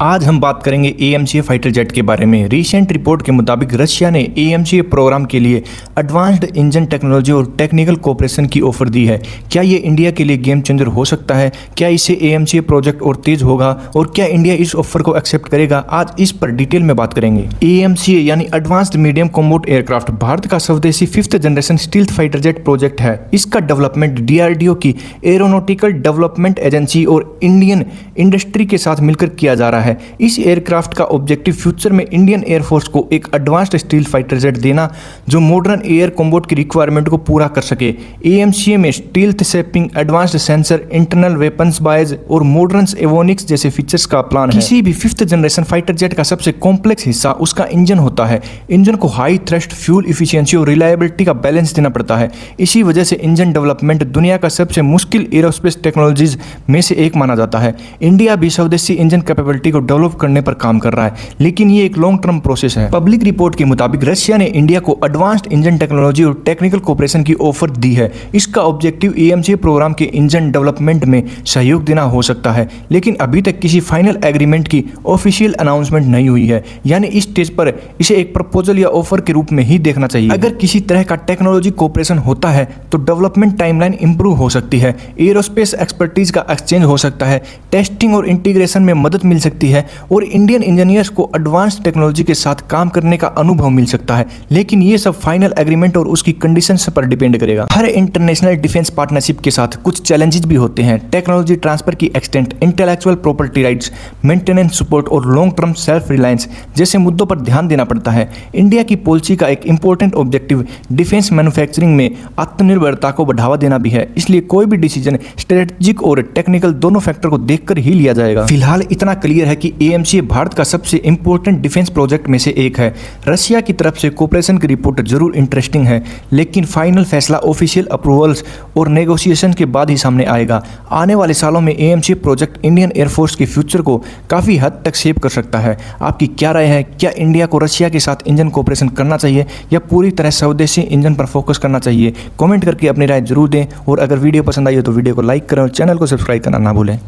आज हम बात करेंगे AMCA फाइटर जेट के बारे में। रिसेंट रिपोर्ट के मुताबिक रशिया ने AMCA प्रोग्राम के लिए एडवांस्ड इंजन टेक्नोलॉजी और टेक्निकल कोऑपरेशन की ऑफर दी है। क्या ये इंडिया के लिए गेम चेंजर हो सकता है? क्या इससे AMCA प्रोजेक्ट और तेज होगा और क्या इंडिया इस ऑफर को एक्सेप्ट करेगा? आज इस पर डिटेल में बात करेंगे। AMCA यानी advanced medium combat aircraft Bharat का स्वदेशी 5th generation stealth fighter jet project है। इसका डेवलपमेंट DRDO की एरोनॉटिकल डेवलपमेंट एजेंसी और इंडियन इंडस्ट्री के साथ मिलकर किया जा रहा है। इस एयरक्राफ्ट का ऑब्जेक्टिव फ्यूचर में इंडियन एयरफोर्स को एक एडवांस्ड स्टील्थ फाइटर जेट देना जो मॉडर्न एयर कॉम्बैट की रिक्वायरमेंट को पूरा कर सके। AMCA में stealth shaping, advanced sensor, internal weapons boys और मॉडर्न एवोनिक्स जैसे फीचर्स का प्लान है। किसी भी 5th जनरेशन फाइटर जेट का सबसे कॉम्प्लेक्स हिस्सा उसका इंजन होता है। इंजन को हाई थ्रस्ट, फ्यूल इफिशियंसी और रिलायबिलिटी का बैलेंस देना पड़ता है। इसी वजह से इंजन डेवलपमेंट दुनिया का सबसे मुश्किल एरोस्पेस टेक्नोलॉजीज में से एक माना जाता है। इंडिया भी स्वदेशी इंजन कैपेबिलिटी को डेवलप करने पर काम कर रहा है, लेकिन ये एक लॉन्ग टर्म प्रोसेस है। पब्लिक रिपोर्ट के मुताबिक रशिया ने इंडिया को एडवांस्ड इंजन टेक्नोलॉजी और टेक्निकल कोऑपरेशन की ऑफर दी है। इसका ऑब्जेक्टिव AMCA प्रोग्राम के इंजन डेवलपमेंट में सहयोग देना हो सकता है, लेकिन अभी तक किसी फाइनल एग्रीमेंट की ऑफिशियल अनाउंसमेंट नहीं हुई है। यानी इस स्टेज पर इसे एक प्रपोजल या ऑफर के रूप में ही देखना चाहिए। अगर किसी तरह का टेक्नोलॉजी कोऑपरेशन होता है तो डेवलपमेंट टाइमलाइन इंप्रूव हो सकती है, एरोस्पेस एक्सपर्टीज का एक्सचेंज हो सकता है, टेस्टिंग और इंटीग्रेशन में मदद मिल सकती है और इंडियन इंजीनियर्स को एडवांस टेक्नोलॉजी के साथ काम करने का अनुभव मिल सकता है। लेकिन ये सब फाइनल एग्रीमेंट और उसकी कंडीशंस पर डिपेंड करेगा। हर इंटरनेशनल डिफेंस पार्टनरशिप के साथ कुछ चैलेंजेस भी होते हैं। टेक्नोलॉजी ट्रांसफर की extent, intellectual property rights, maintenance support और लॉन्ग टर्म सेल्फ रिलायंस जैसे मुद्दों पर ध्यान देना पड़ता है। इंडिया की पॉलिसी का एक इंपॉर्टेंट ऑब्जेक्टिव डिफेंस मैन्युफैक्चरिंग में आत्मनिर्भरता को बढ़ावा देना भी है। इसलिए कोई भी डिसीजन स्ट्रेटेजिक और टेक्निकल दोनों फैक्टर को देखकर ही लिया जाएगा। फिलहाल इतना क्लियर है कि AMCA भारत का सबसे इंपॉर्टेंट डिफेंस प्रोजेक्ट में से एक है। रशिया की तरफ से कोऑपरेशन की रिपोर्ट जरूर इंटरेस्टिंग है, लेकिन फाइनल फैसला ऑफिशियल अप्रूवल्स और नेगोशिएशन के बाद ही सामने आएगा। आने वाले सालों में AMCA प्रोजेक्ट इंडियन एयरफोर्स के फ्यूचर को काफ़ी हद तक शेप कर सकता है। आपकी क्या राय है? क्या इंडिया को रशिया के साथ इंजन कोऑपरेशन करना चाहिए या पूरी तरह स्वदेशी इंजन पर फोकस करना चाहिए? कमेंट करके अपनी राय जरूर दें और अगर वीडियो पसंद आई हो तो वीडियो को लाइक करें और चैनल को सब्सक्राइब करना ना भूलें।